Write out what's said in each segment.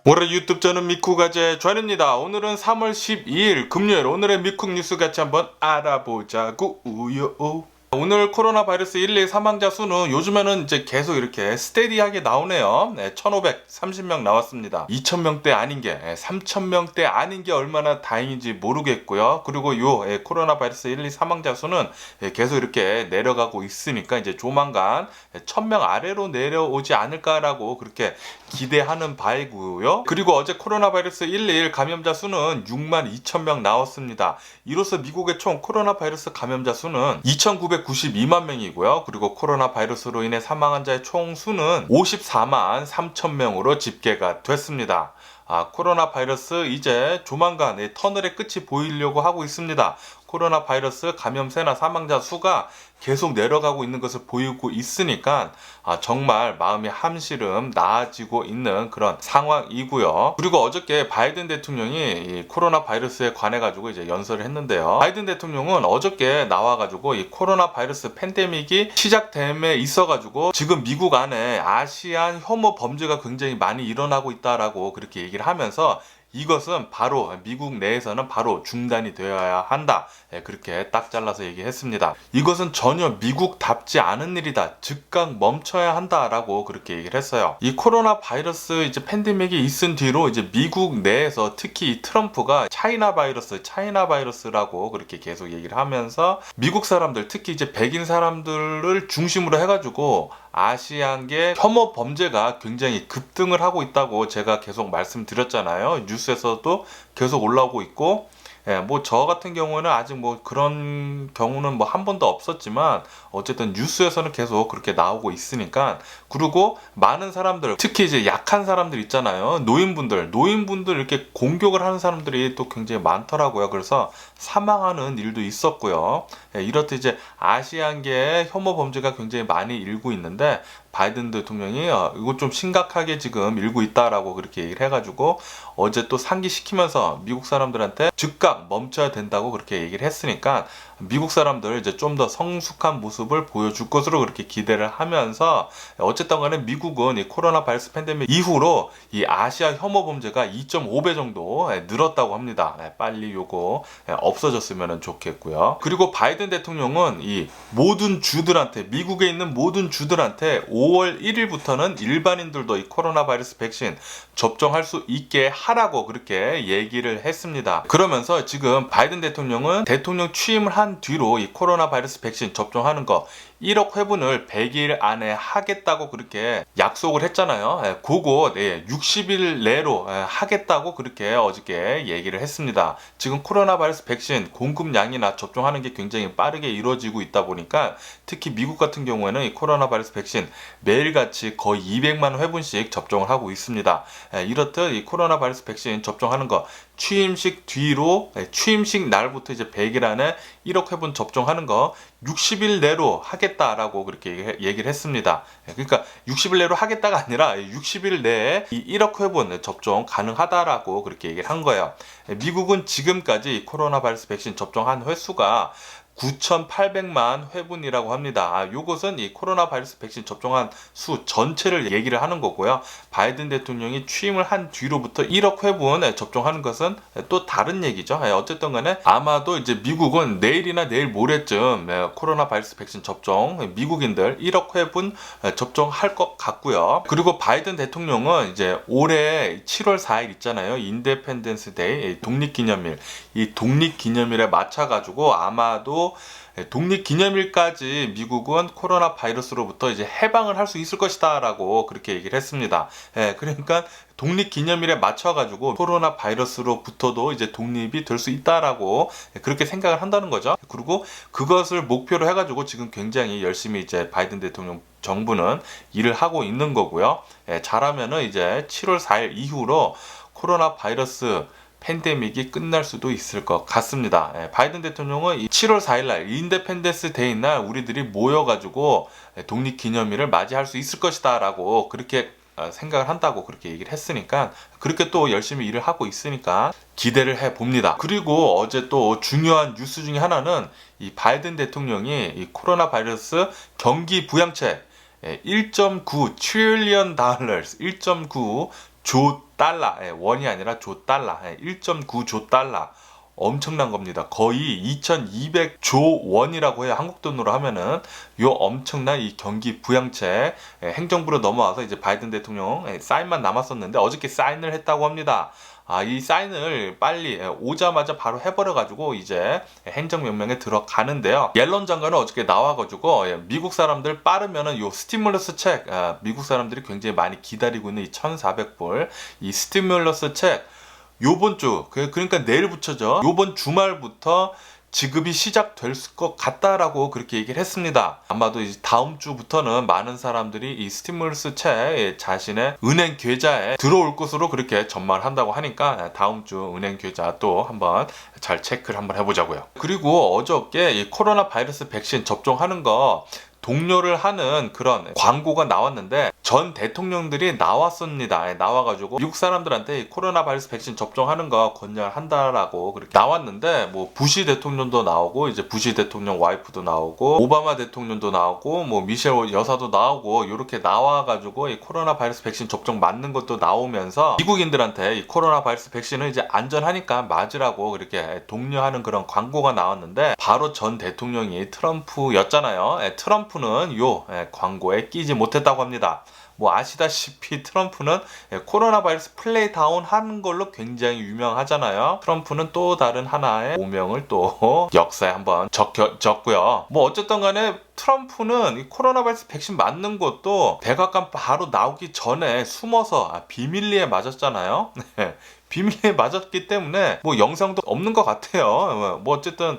올해 유튜브 저는 미쿡아재 존입니다. 오늘은 3월 12일 금요일 오늘의 미쿡 뉴스 같이 한번 알아보자고 우요. 오늘 코로나 바이러스 112 사망자 수는 요즘에는 이제 계속 이렇게 스테디하게 나오네요. 1,530명 나왔습니다. 2,000명대 아닌 게 3,000명대 아닌 게 얼마나 다행인지 모르겠고요. 그리고 요 코로나 바이러스 112 사망자 수는 계속 이렇게 내려가고 있으니까 이제 조만간 1,000명 아래로 내려오지 않을까라고 그렇게 기대하는 바이고요. 그리고 어제 코로나 바이러스 121 감염자 수는 62,000명 나왔습니다. 이로써 미국의 총 코로나 바이러스 감염자 수는 2,992만 명이고요. 그리고 코로나 바이러스로 인해 사망한 자의 총 수는 54만 3천 명으로 집계가 됐습니다. 코로나 바이러스 이제 조만간 터널의 끝이 보이려고 하고 있습니다. 코로나 바이러스 감염세나 사망자 수가 계속 내려가고 있는 것을 보이고 있으니까 정말 마음이 한시름 나아지고 있는 그런 상황이고요. 그리고 어저께 바이든 대통령이 이 코로나 바이러스에 관해 가지고 이제 연설을 했는데요. 바이든 대통령은 어저께 나와 가지고 이 코로나 바이러스 팬데믹이 시작됨에 있어 가지고 지금 미국 안에 아시안 혐오 범죄가 굉장히 많이 일어나고 있다라고 그렇게 얘기를 하면서 이것은 바로 미국 내에서는 바로 중단이 되어야 한다. 그렇게 딱 잘라서 얘기했습니다. 이것은 전혀 미국답지 않은 일이다. 즉각 멈춰야 한다라고 그렇게 얘기를 했어요. 이 코로나 바이러스 이제 팬데믹이 있은 뒤로 이제 미국 내에서 특히 이 트럼프가 차이나 바이러스라고 그렇게 계속 얘기를 하면서 미국 사람들 특히 이제 백인 사람들을 중심으로 해가지고 아시안계 혐오 범죄가 굉장히 급등을 하고 있다고 제가 계속 말씀드렸잖아요. 뉴스에서도 계속 올라오고 있고, 뭐 저 같은 경우는 아직 뭐 그런 경우는 뭐 한 번도 없었지만 어쨌든 뉴스에서는 계속 그렇게 나오고 있으니까. 그리고 많은 사람들 특히 이제 약한 사람들 있잖아요. 노인분들 이렇게 공격을 하는 사람들이 또 굉장히 많더라고요. 그래서 사망하는 일도 있었고요. 이렇듯 이제 아시안계의 혐오 범죄가 굉장히 많이 일고 있는데 바이든 대통령이 이거 좀 심각하게 지금 일고 있다라고 그렇게 얘기를 해가지고 어제 또 상기시키면서 미국 사람들한테 즉각 멈춰야 된다고 그렇게 얘기를 했으니까 미국 사람들 이제 좀 더 성숙한 모습을 보여줄 것으로 그렇게 기대를 하면서 어쨌든 간에 미국은 이 코로나 바이러스 팬데믹 이후로 이 아시아 혐오 범죄가 2.5배 정도 늘었다고 합니다. 빨리 요거 없어졌으면 좋겠고요. 그리고 바이든 대통령은 이 모든 주들한테 미국에 있는 모든 주들한테 5월 1일부터는 일반인들도 이 코로나 바이러스 백신 접종할 수 있게 하라고 그렇게 얘기를 했습니다. 그러면서 지금 바이든 대통령은 대통령 취임을 한 뒤로 이 코로나 바이러스 백신 접종하는 거 1억 회분을 100일 안에 하겠다고 그렇게 약속을 했잖아요. 그거 60일 내로 하겠다고 그렇게 어저께 얘기를 했습니다. 지금 코로나 바이러스 백신 공급량이나 접종하는 게 굉장히 빠르게 이루어지고 있다 보니까 특히 미국 같은 경우에는 이 코로나 바이러스 백신 매일같이 거의 200만 회분씩 접종을 하고 있습니다. 이렇듯 이 코로나 바이러스 백신 접종하는 거 취임식 뒤로 취임식 날부터 이제 100일 안에 1억 회분 접종하는 거 60일 내로 하겠다라고 그렇게 얘기를 했습니다. 그러니까 60일 내로 하겠다가 아니라 60일 내에 이 1억 회분 접종 가능하다라고 그렇게 얘기를 한 거예요. 미국은 지금까지 코로나 바이러스 백신 접종한 횟수가 9,800만 회분이라고 합니다. 요것은 이 코로나 바이러스 백신 접종한 수 전체를 얘기를 하는 거고요. 바이든 대통령이 취임을 한 뒤로부터 1억 회분 접종하는 것은 또 다른 얘기죠. 어쨌든 간에 아마도 이제 미국은 내일이나 내일 모레쯤 코로나 바이러스 백신 접종 미국인들 1억 회분 접종할 것 같고요. 그리고 바이든 대통령은 이제 올해 7월 4일 있잖아요. 인디펜던스 데이 독립기념일. 이 독립기념일에 맞춰가지고 아마도 독립기념일까지 미국은 코로나 바이러스로부터 이제 해방을 할 수 있을 것이다라고 그렇게 얘기를 했습니다. 그러니까 독립기념일에 맞춰가지고 코로나 바이러스로부터도 이제 독립이 될 수 있다라고 그렇게 생각을 한다는 거죠. 그리고 그것을 목표로 해가지고 지금 굉장히 열심히 이제 바이든 대통령 정부는 일을 하고 있는 거고요. 잘하면은 이제 7월 4일 이후로 코로나 바이러스 팬데믹이 끝날 수도 있을 것 같습니다. 바이든 대통령은 7월 4일날 인디펜던스 데이 날 우리들이 모여가지고 독립기념일을 맞이할 수 있을 것이다 라고 그렇게 생각을 한다고 그렇게 얘기를 했으니까 그렇게 또 열심히 일을 하고 있으니까 기대를 해봅니다. 그리고 어제 또 중요한 뉴스 중에 하나는 이 바이든 대통령이 이 코로나 바이러스 경기 부양책 1.9 trillion dollars, 1.9 조 달러, 원이 아니라 조 달러, 1.9조 달러. 엄청난 겁니다. 거의 2200조 원이라고 해요. 한국 돈으로 하면은 요 엄청난 이 경기 부양책 행정부로 넘어와서 이제 바이든 대통령 사인만 남았었는데 어저께 사인을 했다고 합니다. 이 사인을 빨리 오자마자 바로 해버려가지고 이제 행정명령에 들어가는데요. 옐런 장관은 어저께 나와가지고 미국 사람들 빠르면은 요 스티뮬러스 책, 미국 사람들이 굉장히 많이 기다리고 있는 이 1,400불 이 스티뮬러스 책 요번 주, 그러니까 내일부터죠. 요번 주말부터 지급이 시작될 것 같다라고 그렇게 얘기를 했습니다. 아마도 이제 다음 주부터는 많은 사람들이 이 스티뮬러스 책 자신의 은행 계좌에 들어올 것으로 그렇게 전망한다고 하니까 다음 주 은행 계좌 또 한번 잘 체크를 한번 해보자고요. 그리고 어저께 이 코로나 바이러스 백신 접종하는 거 독려를 하는 그런 광고가 나왔는데 전 대통령들이 나왔습니다. 나와가지고 미국 사람들한테 코로나 바이러스 백신 접종하는 거 권장한다라고 그렇게 나왔는데 뭐 부시 대통령도 나오고 이제 부시 대통령 와이프도 나오고 오바마 대통령도 나오고 뭐 미셸 여사도 나오고 이렇게 나와가지고 이 코로나 바이러스 백신 접종 맞는 것도 나오면서 미국인들한테 이 코로나 바이러스 백신은 이제 안전하니까 맞으라고 그렇게 독려하는 그런 광고가 나왔는데 바로 전 대통령이 트럼프였잖아요. 트럼프는 요 광고에 끼지 못했다고 합니다. 뭐 아시다시피 트럼프는 코로나 바이러스 플레이 다운 하는 걸로 굉장히 유명하잖아요. 트럼프는 또 다른 하나의 오명을 또 역사에 한번 적고요. 뭐 어쨌든 간에 트럼프는 이 코로나 바이러스 백신 맞는 것도 백악관 바로 나오기 전에 숨어서 비밀리에 맞았잖아요. 비밀리에 맞았기 때문에 뭐 영상도 없는 것 같아요. 뭐 어쨌든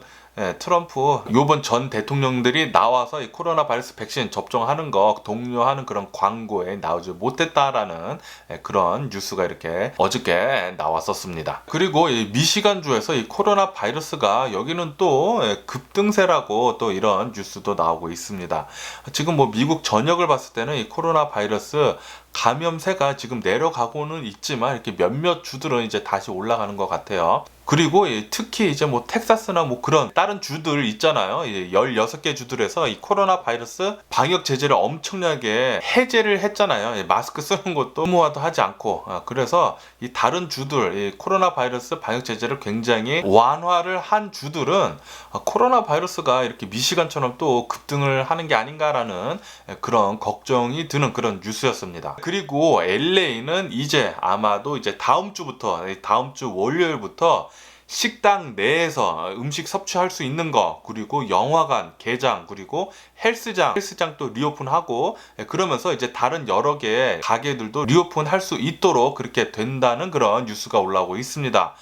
트럼프 요번 전 대통령들이 나와서 이 코로나 바이러스 백신 접종하는 거 독려하는 그런 광고에 나오지 못했다라는 그런 뉴스가 이렇게 어저께 나왔었습니다. 그리고 이 미시간주에서 이 코로나 바이러스가 여기는 또 급등세라고 또 이런 뉴스도 나오고 있습니다. 지금 뭐 미국 전역을 봤을 때는 이 코로나 바이러스 감염세가 지금 내려가고는 있지만 이렇게 몇몇 주들은 이제 다시 올라가는 것 같아요. 그리고 특히 이제 뭐 텍사스나 뭐 그런 다른 주들 있잖아요. 16개 주들에서 이 코로나 바이러스 방역 제재를 엄청나게 해제를 했잖아요. 마스크 쓰는 것도 의무화도 하지 않고. 그래서 이 다른 주들, 이 코로나 바이러스 방역 제재를 굉장히 완화를 한 주들은 코로나 바이러스가 이렇게 미시간처럼 또 급등을 하는 게 아닌가라는 그런 걱정이 드는 그런 뉴스였습니다. 그리고 LA는 이제 아마도 이제 다음 주 월요일부터 식당 내에서 음식 섭취할 수 있는 거, 그리고 영화관, 개장, 그리고 헬스장도 리오픈하고 그러면서 이제 다른 여러 개의 가게들도 리오픈할 수 있도록 그렇게 된다는 그런 뉴스가 올라오고 있습니다.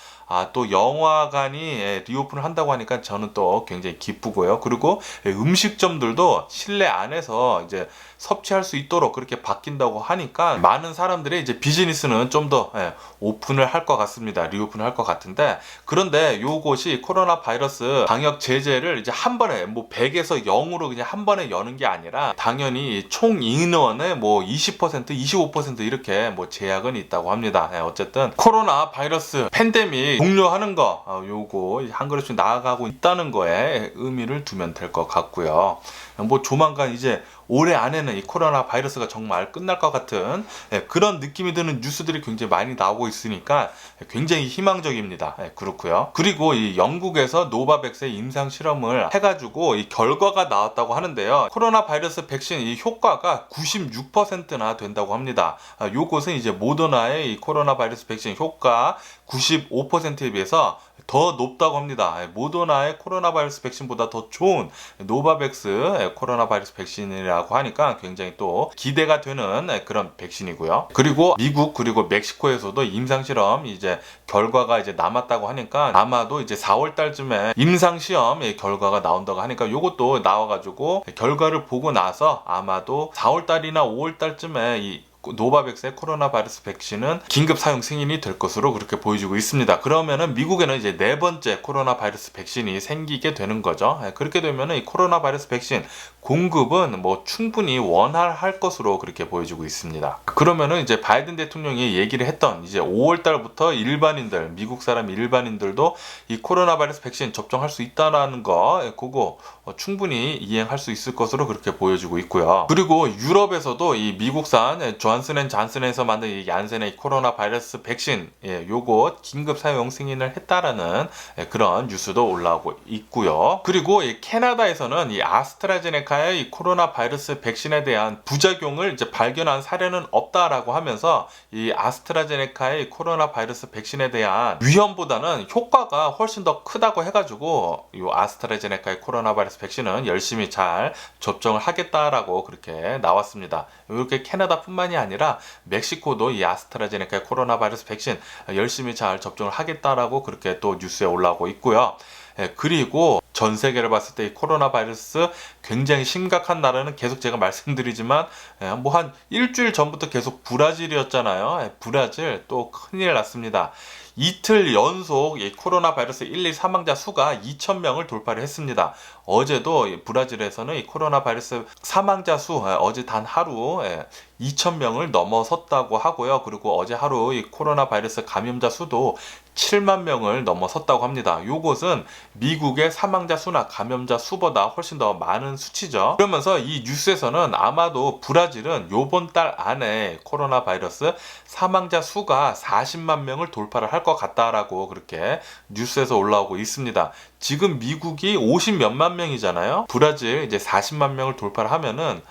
또 영화관이 리오픈을 한다고 하니까 저는 또 굉장히 기쁘고요. 그리고 음식점들도 실내 안에서 이제 섭취할 수 있도록 그렇게 바뀐다고 하니까 많은 사람들이 이제 비즈니스는 좀 더 오픈을 할 것 같습니다. 리오픈을 할 것 같은데, 그런데 요것이 코로나 바이러스 방역 제재를 이제 한 번에 뭐 100에서 0으로 그냥 한 번에 여는 게 아니라 당연히 총 인원의 뭐 20%, 25% 이렇게 뭐 제약은 있다고 합니다. 어쨌든 코로나 바이러스 팬데믹 독려하는 거 요거 한 걸음씩 나아가고 있다는 거에 의미를 두면 될 것 같고요. 뭐 조만간 이제 올해 안에는 이 코로나 바이러스가 정말 끝날 것 같은 그런 느낌이 드는 뉴스들이 굉장히 많이 나오고 있으니까 굉장히 희망적입니다. 그렇고요. 그리고 이 영국에서 노바백스의 임상 실험을 해가지고 이 결과가 나왔다고 하는데요. 코로나 바이러스 백신 이 효과가 96%나 된다고 합니다. 요것은 이제 모더나의 이 코로나 바이러스 백신 효과 95%에 비해서 더 높다고 합니다. 모더나의 코로나 바이러스 백신보다 더 좋은 노바백스 코로나 바이러스 백신이라고 하니까 굉장히 또 기대가 되는 그런 백신이고요. 그리고 미국 그리고 멕시코에서도 임상실험 이제 결과가 이제 남았다고 하니까 아마도 이제 4월 달쯤에 임상시험 결과가 나온다고 하니까 요것도 나와가지고 결과를 보고 나서 아마도 4월 달이나 5월 달쯤에 이 노바백스의 코로나 바이러스 백신은 긴급 사용 승인이 될 것으로 그렇게 보여지고 있습니다. 그러면은 미국에는 이제 네 번째 코로나 바이러스 백신이 생기게 되는 거죠. 그렇게 되면은 이 코로나 바이러스 백신 공급은 뭐 충분히 원활할 것으로 그렇게 보여지고 있습니다. 그러면은 이제 바이든 대통령이 얘기를 했던 이제 5월 달부터 일반인들, 미국 사람 일반인들도 이 코로나 바이러스 백신 접종할 수 있다라는 거, 그거 충분히 이행할 수 있을 것으로 그렇게 보여지고 있고요. 그리고 유럽에서도 이 미국산 존슨앤존슨에서 만든 이 얀센의 코로나 바이러스 백신, 요거 긴급 사용 승인을 했다라는 그런 뉴스도 올라오고 있고요. 그리고 이 캐나다에서는 이 아스트라제네카의 이 코로나 바이러스 백신에 대한 부작용을 이제 발견한 사례는 없다라고 하면서 이 아스트라제네카의 코로나 바이러스 백신에 대한 위험보다는 효과가 훨씬 더 크다고 해가지고 이 아스트라제네카의 코로나 바이러스 백신은 열심히 잘 접종을 하겠다라고 그렇게 나왔습니다. 이렇게 캐나다뿐만이 아니라 멕시코도 이 아스트라제네카의 코로나 바이러스 백신 열심히 잘 접종을 하겠다라고 그렇게 또 뉴스에 올라오고 있고요. 그리고 전 세계를 봤을 때 이 코로나 바이러스 굉장히 심각한 나라는 계속 제가 말씀드리지만 뭐 한 일주일 전부터 계속 브라질이었잖아요. 브라질 또 큰일 났습니다. 이틀 연속 이 코로나 바이러스 1일 사망자 수가 2,000명을 돌파를 했습니다. 어제도 브라질에서는 이 코로나 바이러스 사망자 수 어제 단 하루 2,000명을 넘어섰다고 하고요. 그리고 어제 하루 이 코로나 바이러스 감염자 수도 7만 명을 넘어섰다고 합니다. 요것은 미국의 사망자 수나 감염자 수보다 훨씬 더 많은 수치죠. 그러면서 이 뉴스에서는 아마도 브라질은 요번 달 안에 코로나 바이러스 사망자 수가 40만 명을 돌파를 할 것 같다라고 그렇게 뉴스에서 올라오고 있습니다. 지금 미국이 50 몇만 명이잖아요. 브라질 이제 40만 명을 돌파를 하면은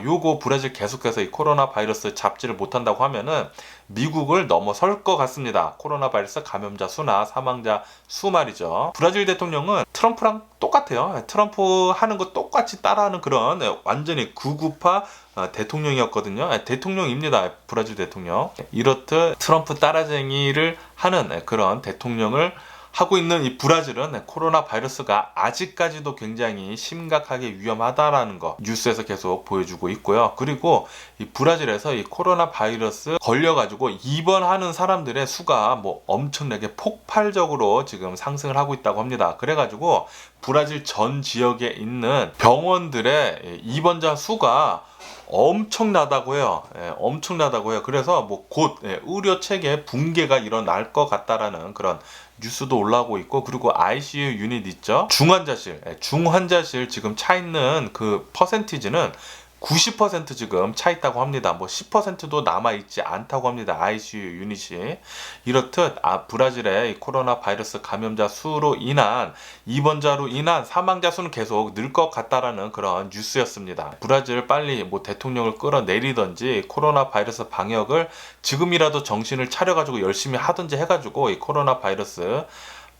요거 브라질 계속해서 이 코로나 바이러스 잡지를 못한다고 하면은 미국을 넘어설 것 같습니다. 코로나 바이러스 감염자 수나 사망자 수 말이죠. 브라질 대통령은 트럼프랑 똑같아요. 트럼프 하는 거 똑같이 따라하는 그런 완전히 극우파 대통령이었거든요. 대통령입니다. 브라질 대통령. 이렇듯 트럼프 따라쟁이를 하는 그런 대통령을 하고 있는 이 브라질은 코로나 바이러스가 아직까지도 굉장히 심각하게 위험하다라는 거 뉴스에서 계속 보여주고 있고요. 그리고 이 브라질에서 이 코로나 바이러스 걸려가지고 입원하는 사람들의 수가 뭐 엄청나게 폭발적으로 지금 상승을 하고 있다고 합니다. 그래가지고 브라질 전 지역에 있는 병원들의 입원자 수가 엄청나다고 해요. 엄청나다고 해요. 그래서 뭐 곧 의료 체계 붕괴가 일어날 것 같다라는 그런 뉴스도 올라오고 있고, 그리고 ICU 유닛 있죠? 중환자실 지금 차 있는 그 퍼센티지는 90% 지금 차 있다고 합니다. 뭐 10%도 남아있지 않다고 합니다. ICU 유닛이. 이렇듯 브라질의 이 코로나 바이러스 감염자 수로 인한 입원자로 인한 사망자 수는 계속 늘 것 같다라는 그런 뉴스였습니다. 브라질 빨리 뭐 대통령을 끌어내리든지 코로나 바이러스 방역을 지금이라도 정신을 차려가지고 열심히 하든지 해가지고 이 코로나 바이러스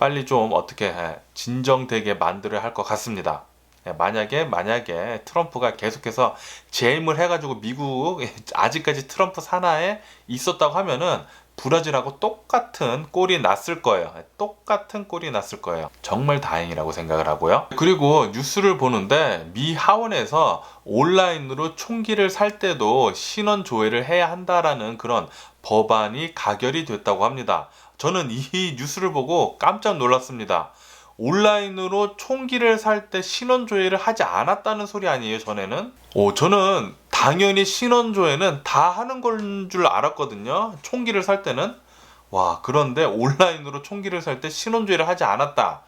빨리 좀 어떻게 진정되게 만들어야 할 것 같습니다. 만약에 트럼프가 계속해서 재임을 해가지고 미국 아직까지 트럼프 산하에 있었다고 하면은 브라질하고 똑같은 꼴이 났을 거예요. 똑같은 꼴이 났을 거예요. 정말 다행이라고 생각을 하고요. 그리고 뉴스를 보는데 미 하원에서 온라인으로 총기를 살 때도 신원 조회를 해야 한다라는 그런 법안이 가결이 됐다고 합니다. 저는 이 뉴스를 보고 깜짝 놀랐습니다. 온라인으로 총기를 살 때 신원조회를 하지 않았다는 소리 아니에요, 전에는? 저는 당연히 신원조회는 다 하는 건 줄 알았거든요. 총기를 살 때는. 그런데 온라인으로 총기를 살 때 신원조회를 하지 않았다.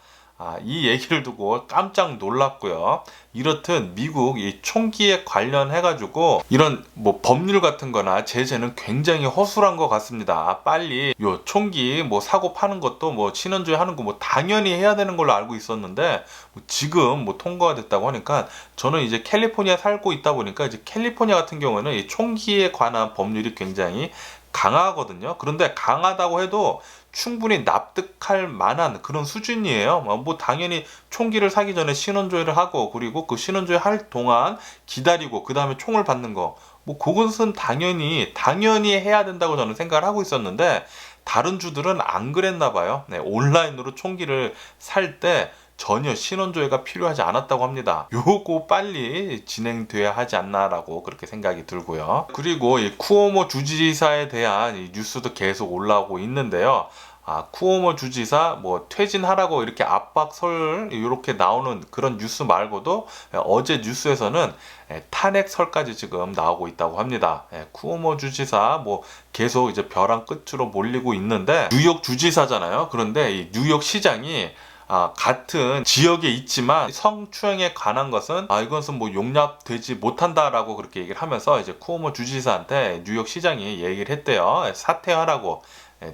이 얘기를 두고 깜짝 놀랐고요. 이렇듯 미국 이 총기에 관련해가지고 이런 뭐 법률 같은 거나 제재는 굉장히 허술한 것 같습니다. 빨리 요 총기 뭐 사고 파는 것도 뭐 신원조회 하는 거 뭐 당연히 해야 되는 걸로 알고 있었는데 지금 뭐 통과가 됐다고 하니까 저는 이제 캘리포니아 살고 있다 보니까 이제 캘리포니아 같은 경우에는 이 총기에 관한 법률이 굉장히 강하거든요. 그런데 강하다고 해도 충분히 납득할 만한 그런 수준이에요. 뭐 당연히 총기를 사기 전에 신원조회를 하고, 그리고 그 신원조회 할 동안 기다리고 그 다음에 총을 받는 거, 뭐 그것은 당연히 해야 된다고 저는 생각을 하고 있었는데 다른 주들은 안 그랬나 봐요. 온라인으로 총기를 살 때 전혀 신원조회가 필요하지 않았다고 합니다. 요거 빨리 진행돼야 하지 않나라고 그렇게 생각이 들고요. 그리고 이 쿠오모 주지사에 대한 이 뉴스도 계속 올라오고 있는데요. 쿠오모 주지사 뭐 퇴진하라고 이렇게 압박설 이렇게 나오는 그런 뉴스 말고도 어제 뉴스에서는 탄핵설까지 지금 나오고 있다고 합니다. 쿠오모 주지사 뭐 계속 이제 벼랑 끝으로 몰리고 있는데 뉴욕 주지사잖아요. 그런데 이 뉴욕 시장이 같은 지역에 있지만 성추행에 관한 것은 이것은 뭐 용납되지 못한다라고 그렇게 얘기를 하면서 이제 쿠오모 주지사한테 뉴욕 시장이 얘기를 했대요. 사퇴하라고.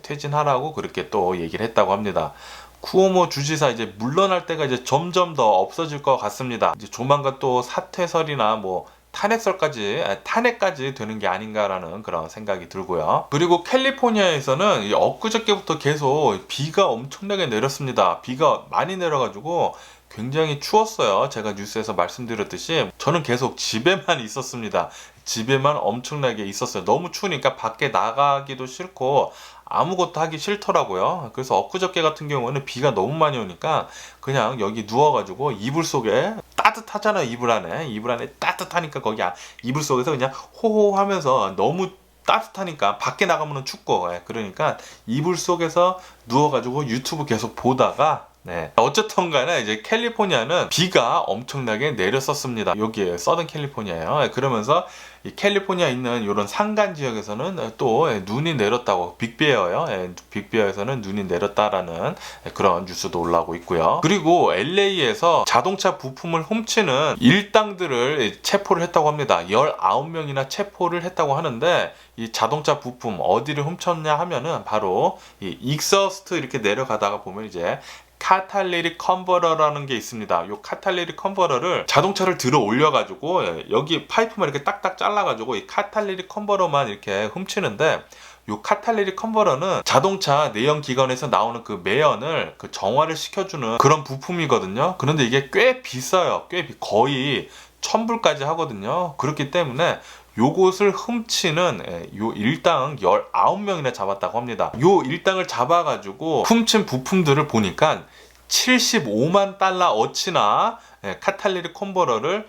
퇴진하라고 그렇게 또 얘기를 했다고 합니다. 쿠오모 주지사 이제 물러날 때가 이제 점점 더 없어질 것 같습니다. 이제 조만간 또 사퇴설이나 뭐 탄핵까지 되는 게 아닌가라는 그런 생각이 들고요. 그리고 캘리포니아에서는 엊그저께부터 계속 비가 엄청나게 내렸습니다. 비가 많이 내려가지고 굉장히 추웠어요. 제가 뉴스에서 말씀드렸듯이 저는 계속 집에만 있었습니다. 집에만 엄청나게 있었어요. 너무 추우니까 밖에 나가기도 싫고 아무것도 하기 싫더라고요. 그래서 엊그저께 같은 경우는 비가 너무 많이 오니까 그냥 여기 누워가지고 이불 속에 따뜻하잖아요. 이불 안에 따뜻하니까 거기 이불 속에서 그냥 호호 하면서 너무 따뜻하니까 밖에 나가면 춥고 그러니까 이불 속에서 누워가지고 유튜브 계속 보다가 어쨌든 간에 이제 캘리포니아는 비가 엄청나게 내렸었습니다. 여기에 서든 캘리포니아예요. 그러면서 이 캘리포니아 있는 이런 산간 지역에서는 또 눈이 내렸다고 빅베어요. 빅베어에서는 눈이 내렸다라는 그런 뉴스도 올라오고 있고요. 그리고 LA에서 자동차 부품을 훔치는 일당들을 체포를 했다고 합니다. 19명이나 체포를 했다고 하는데 이 자동차 부품 어디를 훔쳤냐 하면은 바로 이 익서스트 이렇게 내려가다가 보면 이제 카탈리틱 컨버터라는 게 있습니다. 이 카탈리틱 컨버터를 자동차를 들어 올려가지고 여기 파이프만 이렇게 딱딱 잘라가지고 이 카탈리틱 컨버터만 이렇게 훔치는데 이 카탈리틱 컨버터는 자동차 내연 기관에서 나오는 그 매연을 그 정화를 시켜주는 그런 부품이거든요. 그런데 이게 꽤 비싸요. 거의 1000불까지 하거든요. 그렇기 때문에 요것을 훔치는 요 일당 19명이나 잡았다고 합니다. 요 일당을 잡아가지고 훔친 부품들을 보니까 75만 달러 어치나 카탈리틱 컨버터를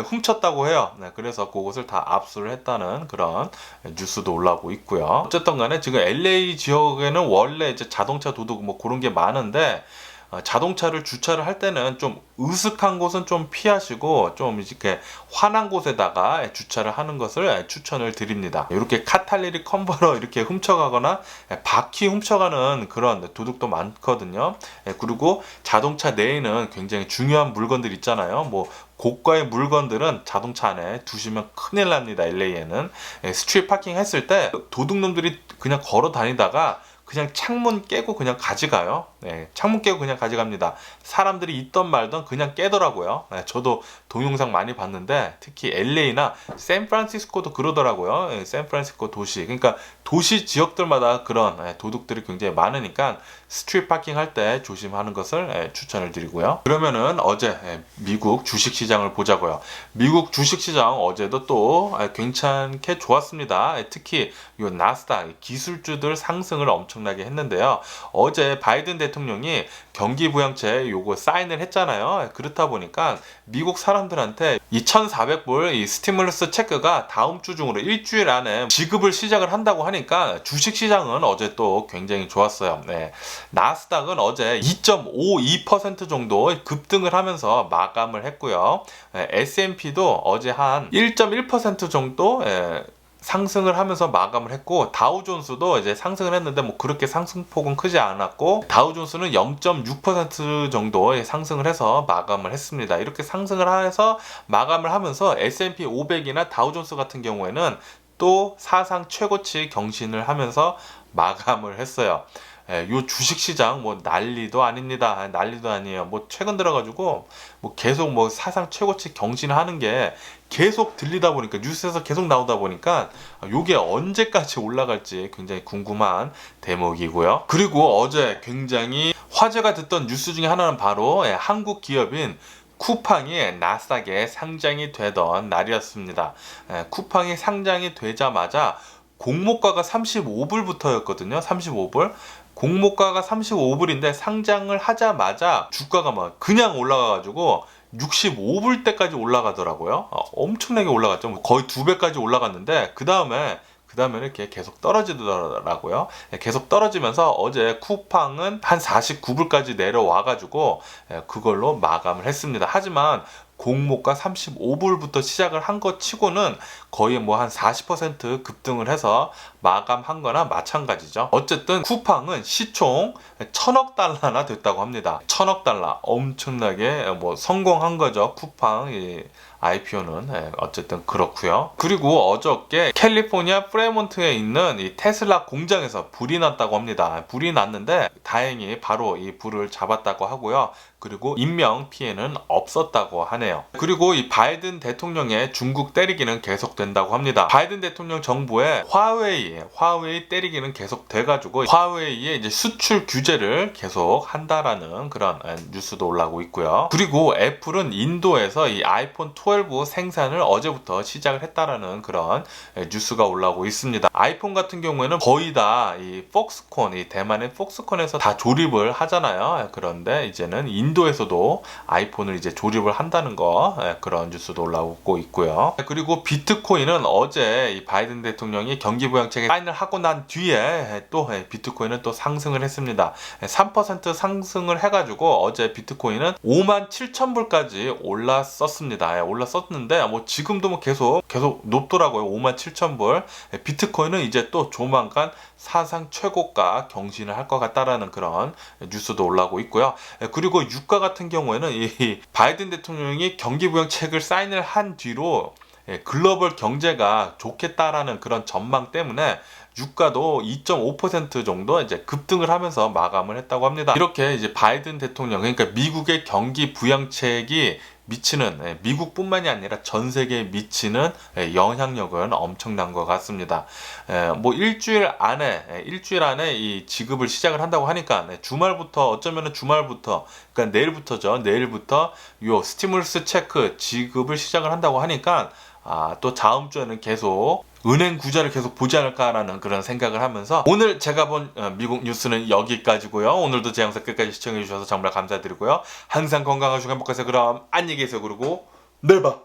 훔쳤다고 해요. 그래서 그것을 다 압수를 했다는 그런 뉴스도 올라오고 있고요. 어쨌든 간에 지금 LA 지역에는 원래 이제 자동차 도둑 뭐 그런 게 많은데 자동차를 주차를 할 때는 좀 으슥한 곳은 좀 피하시고 좀 이렇게 환한 곳에다가 주차를 하는 것을 추천을 드립니다. 이렇게 카탈리틱 컨버터 이렇게 훔쳐가거나 바퀴 훔쳐가는 그런 도둑도 많거든요. 그리고 자동차 내에는 굉장히 중요한 물건들 있잖아요. 뭐 고가의 물건들은 자동차 안에 두시면 큰일 납니다. LA에는 스트리트 파킹 했을 때 도둑놈들이 그냥 걸어 다니다가 그냥 창문 깨고 그냥 가져가요. 창문 깨고 그냥 가져갑니다. 사람들이 있던 말던 그냥 깨더라고요. 저도 동영상 많이 봤는데 특히 LA나 샌프란시스코도 그러더라고요. 샌프란시스코 도시. 그러니까 도시 지역들마다 그런 도둑들이 굉장히 많으니까 스트리트 파킹 할 때 조심하는 것을 추천을 드리고요. 그러면은 어제 미국 주식시장을 보자고요. 미국 주식시장 어제도 또 괜찮게 좋았습니다. 특히 이 나스닥 기술주들 상승을 엄청나게 했는데요. 어제 바이든 대통령이 경기부양책 요거 사인을 했잖아요. 그렇다 보니까 미국 사람들한테 2,400불 이 스티뮬러스 체크가 다음 주 중으로 일주일 안에 지급을 시작을 한다고 하니까 주식시장은 어제 또 굉장히 좋았어요. 나스닥은 어제 2.52% 정도 급등을 하면서 마감을 했고요. S&P도 어제 한 1.1% 정도 상승을 하면서 마감을 했고 다우존스도 이제 상승을 했는데 뭐 그렇게 상승폭은 크지 않았고 다우존스는 0.6% 정도 상승을 해서 마감을 했습니다. 이렇게 상승을 해서 마감을 하면서 S&P 500이나 다우존스 같은 경우에는 또 사상 최고치 경신을 하면서 마감을 했어요. 요 주식시장 뭐 난리도 아닙니다. 난리도 아니에요. 뭐 최근 들어가지고 뭐 계속 뭐 사상 최고치 경신하는 게 계속 들리다 보니까 뉴스에서 계속 나오다 보니까 요게 언제까지 올라갈지 굉장히 궁금한 대목이고요. 그리고 어제 굉장히 화제가 됐던 뉴스 중에 하나는 바로 한국 기업인 쿠팡이 나스닥에 상장이 되던 날이었습니다. 쿠팡이 상장이 되자마자 공모가가 35불부터였거든요. 35불. 공모가가 35불인데 상장을 하자마자 주가가 막 그냥 올라가가지고 65불 때까지 올라가더라고요. 엄청나게 올라갔죠. 거의 2배까지 올라갔는데 그 다음에는 이렇게 계속 떨어지더라고요. 계속 떨어지면서 어제 쿠팡은 한 49불까지 내려와가지고 그걸로 마감을 했습니다. 하지만 공모가 35불부터 시작을 한 것 치고는 거의 뭐 한 40% 급등을 해서 마감한 거나 마찬가지죠. 어쨌든 쿠팡은 시총 1000억 달러나 됐다고 합니다. 1000억 달러. 엄청나게 뭐 성공한 거죠. 쿠팡 IPO는. 어쨌든 그렇고요. 그리고 어저께 캘리포니아 프레몬트에 있는 이 테슬라 공장에서 불이 났다고 합니다. 불이 났는데 다행히 바로 이 불을 잡았다고 하고요. 그리고 인명 피해는 없었다고 하네요. 그리고 이 바이든 대통령의 중국 때리기는 계속된다고 합니다. 바이든 대통령 정부의 화웨이 때리기는 계속 돼가지고 화웨이의 이제 수출 규제를 계속 한다라는 그런 뉴스도 올라오고 있고요. 그리고 애플은 인도에서 이 아이폰 12 생산을 어제부터 시작을 했다라는 그런 뉴스가 올라오고 있습니다. 아이폰 같은 경우에는 거의 다 이 폭스콘, 이 대만의 폭스콘에서 다 조립을 하잖아요. 그런데 이제는 인도에서도 아이폰을 이제 조립을 한다는 거, 그런 뉴스도 올라오고 있고요. 그리고 비트코인은 어제 이 바이든 대통령이 경기부양책에 사인을 하고 난 뒤에 또 비트코인은 또 상승을 했습니다. 3% 상승을 해가지고 어제 비트코인은 57,000불까지 올랐었습니다. 올랐었는데 뭐 지금도 뭐 계속 높더라고요. 57,000불. 비트코인은 이제 또 조만간 사상 최고가 경신을 할 것 같다라는 그런 뉴스도 올라오고 있고요. 그리고 유가 같은 경우에는 이 바이든 대통령이 경기부양책을 사인을 한 뒤로 글로벌 경제가 좋겠다라는 그런 전망 때문에 유가도 2.5% 정도 이제 급등을 하면서 마감을 했다고 합니다. 이렇게 이제 바이든 대통령, 그러니까 미국의 경기 부양책이 미치는, 미국뿐만이 아니라 전 세계에 미치는 영향력은 엄청난 것 같습니다. 뭐 일주일 안에 이 지급을 시작을 한다고 하니까 주말부터, 어쩌면은 주말부터, 그러니까 내일부터 요 스티뮬러스 체크 지급을 시작을 한다고 하니까 또 다음 주에는 계속 은행 구자를 계속 보지 않을까라는 그런 생각을 하면서 오늘 제가 본 미국 뉴스는 여기까지고요. 오늘도 제 영상 끝까지 시청해 주셔서 정말 감사드리고요. 항상 건강하시고 행복하세요. 그럼 안녕히 계세요. 그리고 내일 봐.